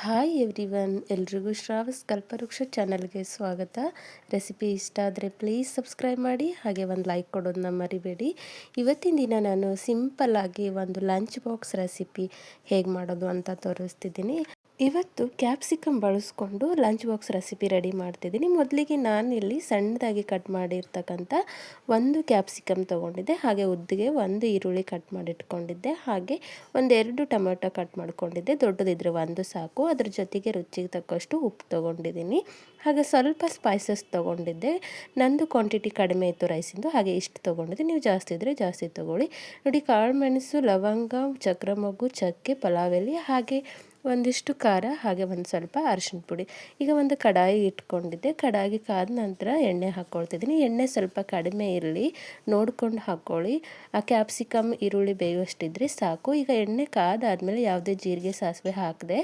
Hi everyone, ಎಲ್ರಿಗೂ ಶ್ರಾವಸ್ ಕಲ್ಪವೃಕ್ಷ ಚಾನಲ್ಗೆ ಸ್ವಾಗತ. ರೆಸಿಪಿ ಇಷ್ಟ ಆದರೆ ಪ್ಲೀಸ್ ಸಬ್ಸ್ಕ್ರೈಬ್ ಮಾಡಿ, ಹಾಗೆ ಒಂದು ಲೈಕ್ ಕೊಡೋದನ್ನ ಮರಿಬೇಡಿ. ಇವತ್ತಿನ ದಿನ ನಾನು ಸಿಂಪಲ್ಲಾಗಿ ಒಂದು ಲಂಚ್ ಬಾಕ್ಸ್ ರೆಸಿಪಿ ಹೇಗೆ ಮಾಡೋದು ಅಂತ ತೋರಿಸ್ತಿದ್ದೀನಿ. ಇವತ್ತು ಕ್ಯಾಪ್ಸಿಕಮ್ ಬಳಸ್ಕೊಂಡು ಲಂಚ್ ಬಾಕ್ಸ್ ರೆಸಿಪಿ ರೆಡಿ ಮಾಡ್ತಿದ್ದೀನಿ. ಮೊದಲಿಗೆ ನಾನಿಲ್ಲಿ ಸಣ್ಣದಾಗಿ ಕಟ್ ಮಾಡಿರ್ತಕ್ಕಂಥ ಒಂದು ಕ್ಯಾಪ್ಸಿಕಮ್ ತೊಗೊಂಡಿದ್ದೆ, ಹಾಗೆ ಉದ್ದಿಗೆ ಒಂದು ಈರುಳ್ಳಿ ಕಟ್ ಮಾಡಿಟ್ಕೊಂಡಿದ್ದೆ, ಹಾಗೆ ಒಂದೆರಡು ಟೊಮೆಟೊ ಕಟ್ ಮಾಡ್ಕೊಂಡಿದ್ದೆ, ದೊಡ್ಡದಿದ್ರೆ ಒಂದು ಸಾಕು. ಅದ್ರ ಜೊತೆಗೆ ರುಚಿಗೆ ತಕ್ಕಷ್ಟು ಉಪ್ಪು ತೊಗೊಂಡಿದ್ದೀನಿ, ಹಾಗೆ ಸ್ವಲ್ಪ ಸ್ಪೈಸಸ್ ತೊಗೊಂಡಿದ್ದೆ. ನಂದು ಕ್ವಾಂಟಿಟಿ ಕಡಿಮೆ ಇತ್ತು ರೈಸಿಂದು, ಹಾಗೆ ಇಷ್ಟು ತೊಗೊಂಡಿದ್ದೆ. ನೀವು ಜಾಸ್ತಿ ಇದ್ದರೆ ಜಾಸ್ತಿ ತೊಗೊಳ್ಳಿ. ನೋಡಿ, ಕಾಳು ಮೆಣಸು, ಲವಂಗ, ಚಕ್ರಮೊಗ್ಗು, ಚಕ್ಕೆ, ಪಲಾವ್ ಎಲೆ, ಹಾಗೆ ಒಂದಿಷ್ಟು ಖಾರ, ಹಾಗೆ ಒಂದು ಸ್ವಲ್ಪ ಅರಿಶಿನ ಪುಡಿ. ಈಗ ಒಂದು ಕಡಾಯಿ ಇಟ್ಕೊಂಡಿದ್ದೆ. ಕಡಾಯಿಗೆ ಕಾದ ನಂತರ ಎಣ್ಣೆ ಹಾಕ್ಕೊಳ್ತಿದ್ದೀನಿ. ಎಣ್ಣೆ ಸ್ವಲ್ಪ ಕಡಿಮೆ ಇರಲಿ, ನೋಡ್ಕೊಂಡು ಹಾಕ್ಕೊಳ್ಳಿ. ಆ ಕ್ಯಾಪ್ಸಿಕಮ್ ಈರುಳ್ಳಿ ಬೇಯುವಷ್ಟಿದ್ರೆ ಸಾಕು. ಈಗ ಎಣ್ಣೆ ಕಾದಾದಮೇಲೆ ಯಾವುದೇ ಜೀರಿಗೆ ಸಾಸಿವೆ ಹಾಕದೆ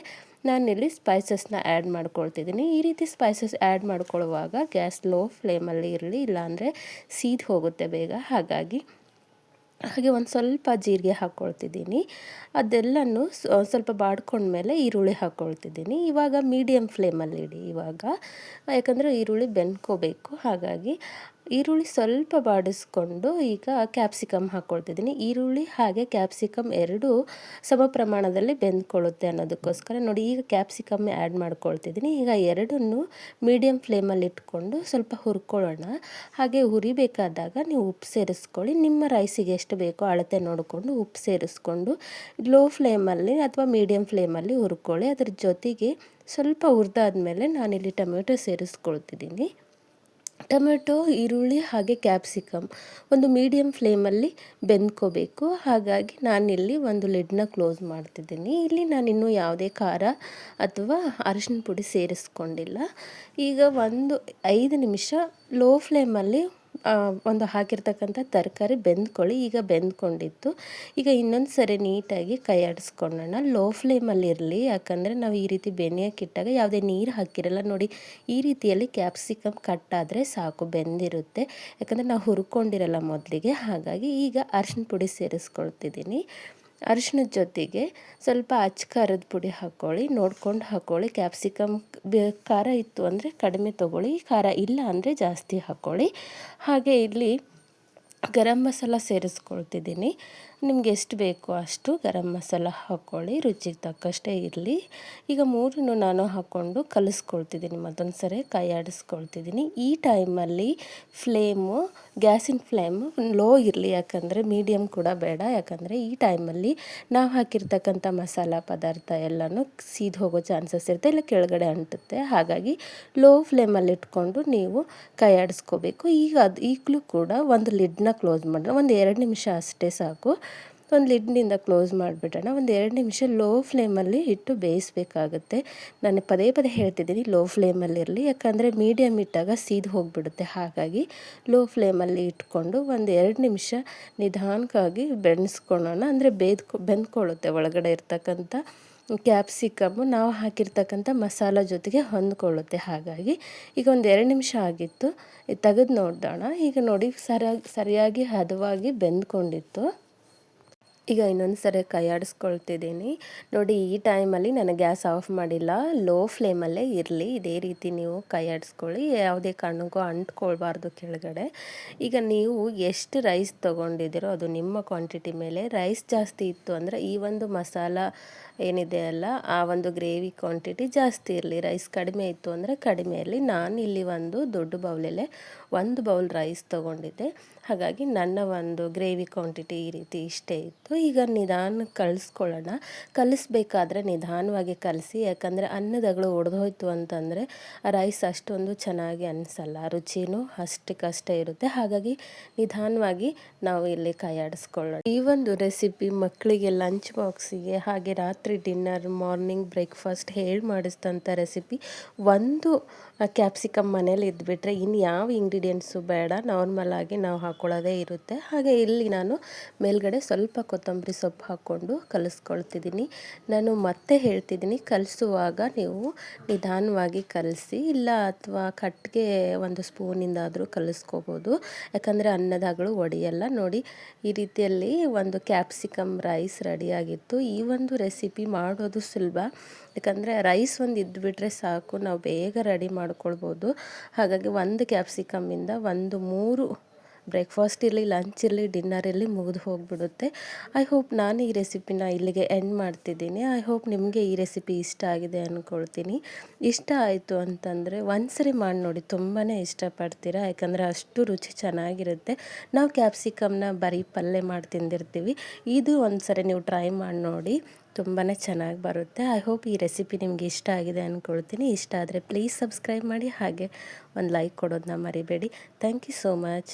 ನಾನಿಲ್ಲಿ ಸ್ಪೈಸಸ್ನ ಆ್ಯಡ್ ಮಾಡ್ಕೊಳ್ತಿದ್ದೀನಿ. ಈ ರೀತಿ ಸ್ಪೈಸಸ್ ಆ್ಯಡ್ ಮಾಡ್ಕೊಳ್ಳುವಾಗ ಗ್ಯಾಸ್ ಲೋ ಫ್ಲೇಮಲ್ಲಿ ಇರಲಿ, ಇಲ್ಲಾಂದರೆ ಸೀದು ಹೋಗುತ್ತೆ ಬೇಗ. ಹಾಗೆ ಒಂದು ಸ್ವಲ್ಪ ಜೀರಿಗೆ ಹಾಕ್ಕೊಳ್ತಿದ್ದೀನಿ. ಅದೆಲ್ಲನೂ ಸ್ವಲ್ಪ ಬಾಡ್ಕೊಂಡ್ಮೇಲೆ ಈರುಳ್ಳಿ ಹಾಕ್ಕೊಳ್ತಿದ್ದೀನಿ. ಇವಾಗ ಮೀಡಿಯಮ್ ಫ್ಲೇಮಲ್ಲಿ ಇಡಿ ಇವಾಗ, ಯಾಕಂದರೆ ಈರುಳ್ಳಿ ಬೆಂದ್ಕೋಬೇಕು. ಹಾಗಾಗಿ ಈರುಳ್ಳಿ ಸ್ವಲ್ಪ ಬಾಡಿಸ್ಕೊಂಡು ಈಗ ಕ್ಯಾಪ್ಸಿಕಮ್ ಹಾಕ್ಕೊಳ್ತಿದ್ದೀನಿ. ಈರುಳ್ಳಿ ಹಾಗೆ ಕ್ಯಾಪ್ಸಿಕಮ್ ಎರಡೂ ಸಮ ಪ್ರಮಾಣದಲ್ಲಿ ಬೆಂದ್ಕೊಳ್ಳುತ್ತೆ ಅನ್ನೋದಕ್ಕೋಸ್ಕರ ನೋಡಿ, ಈಗ ಕ್ಯಾಪ್ಸಿಕಮ್ ಆ್ಯಡ್ ಮಾಡ್ಕೊಳ್ತಿದ್ದೀನಿ. ಈಗ ಎರಡನ್ನೂ ಮೀಡಿಯಮ್ ಫ್ಲೇಮಲ್ಲಿ ಇಟ್ಕೊಂಡು ಸ್ವಲ್ಪ ಹುರ್ಕೊಳ್ಳೋಣ. ಹಾಗೆ ಹುರಿಬೇಕಾದಾಗ ನೀವು ಉಪ್ಪು ಸೇರಿಸ್ಕೊಳ್ಳಿ. ನಿಮ್ಮ ರೈಸಿಗೆ ಎಷ್ಟು ಬೇಕೋ ಅಳತೆ ನೋಡಿಕೊಂಡು ಉಪ್ಪು ಸೇರಿಸ್ಕೊಂಡು ಲೋ ಫ್ಲೇಮಲ್ಲಿ ಅಥವಾ ಮೀಡಿಯಮ್ ಫ್ಲೇಮಲ್ಲಿ ಹುರ್ಕೊಳ್ಳಿ. ಅದ್ರ ಜೊತೆಗೆ ಸ್ವಲ್ಪ ಹುರಿದಾದ್ಮೇಲೆ ನಾನಿಲ್ಲಿ ಟೊಮೆಟೊ ಸೇರಿಸ್ಕೊಳ್ತಿದ್ದೀನಿ. ಟೊಮೆಟೊ, ಈರುಳ್ಳಿ ಹಾಗೆ ಕ್ಯಾಪ್ಸಿಕಮ್ ಒಂದು ಮೀಡಿಯಮ್ ಫ್ಲೇಮಲ್ಲಿ ಬೆಂದ್ಕೋಬೇಕು. ಹಾಗಾಗಿ ನಾನಿಲ್ಲಿ ಒಂದು ಲಿಡ್ನ ಕ್ಲೋಸ್ ಮಾಡ್ತಿದ್ದೀನಿ. ಇಲ್ಲಿ ನಾನಿನ್ನೂ ಯಾವುದೇ ಖಾರ ಅಥವಾ ಅರಿಶಿನ ಪುಡಿ ಸೇರಿಸ್ಕೊಂಡಿಲ್ಲ. ಈಗ ಒಂದು 5 ನಿಮಿಷ ಲೋ ಫ್ಲೇಮಲ್ಲಿ ಒಂದು ಹಾಕಿರ್ತಕ್ಕಂಥ ತರಕಾರಿ ಬೆಂದ್ಕೊಳ್ಳಿ. ಈಗ ಬೆಂದ್ಕೊಂಡಿತ್ತು. ಈಗ ಇನ್ನೊಂದು ಸರಿ ನೀಟಾಗಿ ಕೈ ಆಡಿಸ್ಕೊಳ್ಳೋಣ. ಲೋ ಫ್ಲೇಮಲ್ಲಿ ಇರಲಿ, ಯಾಕಂದರೆ ನಾವು ಈ ರೀತಿ ಬೆನೆಯೋಕ್ಕಿಟ್ಟಾಗ ಯಾವುದೇ ನೀರು ಹಾಕಿರಲ್ಲ. ನೋಡಿ, ಈ ರೀತಿಯಲ್ಲಿ ಕ್ಯಾಪ್ಸಿಕಮ್ ಕಟ್ ಆದರೆ ಸಾಕು, ಬೆಂದಿರುತ್ತೆ. ಯಾಕಂದರೆ ನಾವು ಹುರ್ಕೊಂಡಿರಲ್ಲ ಮೊದಲಿಗೆ. ಹಾಗಾಗಿ ಈಗ ಅರಿಶಿನ ಪುಡಿ ಸೇರಿಸ್ಕೊಳ್ತಿದ್ದೀನಿ. ಅರಿಶಿನದ ಜೊತೆಗೆ ಸ್ವಲ್ಪ ಅಚ್ಚ ಖಾರದ ಪುಡಿ ಹಾಕ್ಕೊಳ್ಳಿ, ನೋಡ್ಕೊಂಡು ಹಾಕ್ಕೊಳ್ಳಿ. ಕ್ಯಾಪ್ಸಿಕಮ್ ಖಾರ ಇತ್ತು ಅಂದರೆ ಕಡಿಮೆ ತೊಗೊಳ್ಳಿ, ಖಾರ ಇಲ್ಲ ಅಂದರೆ ಜಾಸ್ತಿ ಹಾಕ್ಕೊಳ್ಳಿ. ಹಾಗೆ ಇಲ್ಲಿ ಗರಂ ಮಸಾಲ ಸೇರಿಸ್ಕೊಳ್ತಿದ್ದೀನಿ. ನಿಮ್ಗೆ ಎಷ್ಟು ಬೇಕೋ ಅಷ್ಟು ಗರಂ ಮಸಾಲ ಹಾಕ್ಕೊಳ್ಳಿ, ರುಚಿಗೆ ತಕ್ಕಷ್ಟೇ ಇರಲಿ. ಈಗ ಮೂರನ್ನು ನಾನು ಹಾಕ್ಕೊಂಡು ಕಲಿಸ್ಕೊಳ್ತಿದ್ದೀನಿ. ಮತ್ತೊಂದು ಸರಿ ಕೈ ಆಡಿಸ್ಕೊಳ್ತಿದ್ದೀನಿ. ಈ ಟೈಮಲ್ಲಿ ಗ್ಯಾಸಿನ ಫ್ಲೇಮು ಲೋ ಇರಲಿ, ಯಾಕಂದರೆ ಮೀಡಿಯಮ್ ಕೂಡ ಬೇಡ. ಯಾಕಂದರೆ ಈ ಟೈಮಲ್ಲಿ ನಾವು ಹಾಕಿರ್ತಕ್ಕಂಥ ಮಸಾಲ ಪದಾರ್ಥ ಎಲ್ಲನೂ ಸೀದು ಹೋಗೋ ಚಾನ್ಸಸ್ ಇರುತ್ತೆ, ಇಲ್ಲ ಕೆಳಗಡೆ ಅಂಟುತ್ತೆ. ಹಾಗಾಗಿ ಲೋ ಫ್ಲೇಮಲ್ಲಿ ಇಟ್ಕೊಂಡು ನೀವು ಕೈ ಆಡಿಸ್ಕೋಬೇಕು. ಈಗಲೂ ಕೂಡ ಒಂದು ಲಿಡ್ನ ಕ್ಲೋಸ್ ಮಾಡೋಣ. ಒಂದು 2 ನಿಮಿಷ ಅಷ್ಟೇ ಸಾಕು. ಒಂದು ಲಿಡ್ನಿಂದ ಕ್ಲೋಸ್ ಮಾಡಿಬಿಡೋಣ. ಒಂದು 2 ನಿಮಿಷ ಲೋ ಫ್ಲೇಮಲ್ಲಿ ಇಟ್ಟು ಬೇಯಿಸಬೇಕಾಗುತ್ತೆ. ನಾನು ಪದೇ ಪದೇ ಹೇಳ್ತಿದ್ದೀನಿ, ಲೋ ಫ್ಲೇಮಲ್ಲಿರಲಿ, ಯಾಕಂದರೆ ಮೀಡಿಯಮ್ ಇಟ್ಟಾಗ ಸೀದು ಹೋಗಿಬಿಡುತ್ತೆ. ಹಾಗಾಗಿ ಲೋ ಫ್ಲೇಮಲ್ಲಿ ಇಟ್ಕೊಂಡು ಒಂದು 2 ನಿಮಿಷ ನಿಧಾನಕ್ಕಾಗಿ ಬೆಳೆಸ್ಕೊಳ್ಳೋಣ. ಅಂದರೆ ಬೆಂದ್ಕೊಳ್ಳುತ್ತೆ ಒಳಗಡೆ ಇರ್ತಕ್ಕಂಥ ಕ್ಯಾಪ್ಸಿಕಮ್ಮು ನಾವು ಹಾಕಿರ್ತಕ್ಕಂಥ ಮಸಾಲ ಜೊತೆಗೆ ಹೊಂದ್ಕೊಳ್ಳುತ್ತೆ. ಹಾಗಾಗಿ ಈಗ ಒಂದು 2 ನಿಮಿಷ ಆಗಿತ್ತು, ತೆಗೆದು ನೋಡೋಣ. ಈಗ ನೋಡಿ, ಸರಿಯಾಗಿ ಹದವಾಗಿ ಬೆಂದ್ಕೊಂಡಿತ್ತು. ಈಗ ಇನ್ನೊಂದು ಸರಿ ಕೈ ಆಡಿಸ್ಕೊಳ್ತಿದ್ದೀನಿ. ನೋಡಿ, ಈ ಟೈಮಲ್ಲಿ ನಾನು ಗ್ಯಾಸ್ ಆಫ್ ಮಾಡಿಲ್ಲ, ಲೋ ಫ್ಲೇಮಲ್ಲೇ ಇರಲಿ. ಇದೇ ರೀತಿ ನೀವು ಕೈ ಆಡಿಸ್ಕೊಳ್ಳಿ, ಯಾವುದೇ ಕಾರಣಕ್ಕೂ ಅಂಟ್ಕೊಳ್ಬಾರ್ದು ಕೆಳಗಡೆ. ಈಗ ನೀವು ಎಷ್ಟು ರೈಸ್ ತೊಗೊಂಡಿದ್ದೀರೋ ಅದು ನಿಮ್ಮ ಕ್ವಾಂಟಿಟಿ ಮೇಲೆ. ರೈಸ್ ಜಾಸ್ತಿ ಇತ್ತು ಅಂದರೆ ಈ ಒಂದು ಮಸಾಲ ಏನಿದೆ ಅಲ್ಲ, ಆ ಒಂದು ಗ್ರೇವಿ ಕ್ವಾಂಟಿಟಿ ಜಾಸ್ತಿ ಇರಲಿ. ರೈಸ್ ಕಡಿಮೆ ಇತ್ತು ಅಂದರೆ ಕಡಿಮೆ ಇರಲಿ. ನಾನಿಲ್ಲಿ ಒಂದು ದೊಡ್ಡ ಬೌಲಲ್ಲೇ 1 ಬೌಲ್ ರೈಸ್ ತೊಗೊಂಡಿದ್ದೆ. ಹಾಗಾಗಿ ನನ್ನ ಒಂದು ಗ್ರೇವಿ ಕ್ವಾಂಟಿಟಿ ಈ ರೀತಿ ಇಷ್ಟೇ ಇತ್ತು. ಈಗ ನಿಧಾನಕ್ಕೆ ಕಲಿಸ್ಬೇಕಾದ್ರೆ ನಿಧಾನವಾಗಿ ಕಲಿಸಿ, ಯಾಕಂದರೆ ಅನ್ನದಗಳು ಒಡೆದೋಯ್ತು ಅಂತಂದರೆ ಆ ರೈಸ್ ಅಷ್ಟೊಂದು ಚೆನ್ನಾಗಿ ಅನಿಸಲ್ಲ, ರುಚಿನೂ ಅಷ್ಟಕ್ಕಷ್ಟೇ ಇರುತ್ತೆ. ಹಾಗಾಗಿ ನಿಧಾನವಾಗಿ ನಾವು ಇಲ್ಲಿ ಕೈ ಆಡಿಸ್ಕೊಳ್ಳೋಣ. ಈ ಒಂದು ರೆಸಿಪಿ ಮಕ್ಕಳಿಗೆ ಲಂಚ್ ಬಾಕ್ಸಿಗೆ, ಹಾಗೆ ರಾತ್ರಿ ಡಿನ್ನರ್, ಮಾರ್ನಿಂಗ್ ಬ್ರೇಕ್ಫಾಸ್ಟ್ ಮಾಡಿಸಿದಂಥ ರೆಸಿಪಿ. ಒಂದು ಕ್ಯಾಪ್ಸಿಕಮ್ ಮನೇಲಿ ಇದ್ಬಿಟ್ರೆ ಇನ್ನು ಯಾವ ಇಂಗ್ರೀಡಿಯೆಂಟ್ಸು ಬೇಡ, ನಾರ್ಮಲಾಗಿ ನಾವು ಹಾಕ್ಕೊಳ್ಳೋದೇ ಇರುತ್ತೆ. ಹಾಗೆ ಇಲ್ಲಿ ನಾನು ಮೇಲ್ಗಡೆ ಸ್ವಲ್ಪ ಕೊತ್ತಂಬರಿ ಸೊಪ್ಪು ಹಾಕ್ಕೊಂಡು ಕಲಿಸ್ಕೊಳ್ತಿದ್ದೀನಿ. ನಾನು ಮತ್ತೆ ಹೇಳ್ತಿದ್ದೀನಿ, ಕಲಿಸುವಾಗ ನೀವು ನಿಧಾನವಾಗಿ ಕಲಿಸಿ, ಇಲ್ಲ ಅಥವಾ ಕಟ್ಟಿಗೆ ಒಂದು ಸ್ಪೂನಿಂದಾದರೂ ಕಲಿಸ್ಕೋಬೋದು, ಯಾಕಂದರೆ ಅನ್ನದಾಗಳು ಒಡೆಯಲ್ಲ. ನೋಡಿ, ಈ ರೀತಿಯಲ್ಲಿ ಒಂದು ಕ್ಯಾಪ್ಸಿಕಮ್ ರೈಸ್ ರೆಡಿಯಾಗಿತ್ತು. ಈ ಒಂದು ರೆಸಿಪಿ ರೆಸಿಪಿ ಮಾಡೋದು ಸುಲಭ. ಯಾಕಂದರೆ ರೈಸ್ ಒಂದು ಇದ್ದುಬಿಟ್ರೆ ಸಾಕು, ನಾವು ಬೇಗ ರೆಡಿ ಮಾಡ್ಕೊಳ್ಬೋದು. ಹಾಗಾಗಿ ಒಂದು ಕ್ಯಾಪ್ಸಿಕಮ್ಮಿಂದ ಒಂದು 3 ಬ್ರೇಕ್ಫಾಸ್ಟ್ ಇರಲಿ, ಲಂಚ್ ಇರಲಿ, ಡಿನ್ನರ್ ಇರಲಿ ಮುಗಿದು ಹೋಗಿಬಿಡುತ್ತೆ. ಐ ಹೋಪ್ ನಾನು ಈ ರೆಸಿಪಿನ ಇಲ್ಲಿಗೆ ಎಂಡ್ ಮಾಡ್ತಿದ್ದೀನಿ. ಐ ಹೋಪ್ ನಿಮಗೆ ಈ ರೆಸಿಪಿ ಇಷ್ಟ ಆಗಿದೆ ಅಂದ್ಕೊಳ್ತೀನಿ. ಇಷ್ಟ ಆಯಿತು ಅಂತಂದರೆ ಒಂದ್ಸರಿ ಮಾಡಿ ನೋಡಿ, ತುಂಬಾ ಇಷ್ಟಪಡ್ತೀರಾ. ಯಾಕಂದರೆ ಅಷ್ಟು ರುಚಿ ಚೆನ್ನಾಗಿರುತ್ತೆ. ನಾವು ಕ್ಯಾಪ್ಸಿಕಮ್ನ ಬರೀ ಪಲ್ಯ ಮಾಡಿ ತಿಂದಿರ್ತೀವಿ. ಇದು ಒಂದ್ಸರಿ ನೀವು ಟ್ರೈ ಮಾಡಿ ನೋಡಿ, ತುಂಬಾ ಚೆನ್ನಾಗಿ ಬರುತ್ತೆ. ಐ ಹೋಪ್ ಈ ರೆಸಿಪಿ ನಿಮಗೆ ಇಷ್ಟ ಆಗಿದೆ ಅಂದ್ಕೊಳ್ತೀನಿ. ಇಷ್ಟ ಆದರೆ ಪ್ಲೀಸ್ ಸಬ್ಸ್ಕ್ರೈಬ್ ಮಾಡಿ, ಹಾಗೆ ಒಂದು ಲೈಕ್ ಕೊಡೋದನ್ನ ಮರಿಬೇಡಿ. Thank you so much.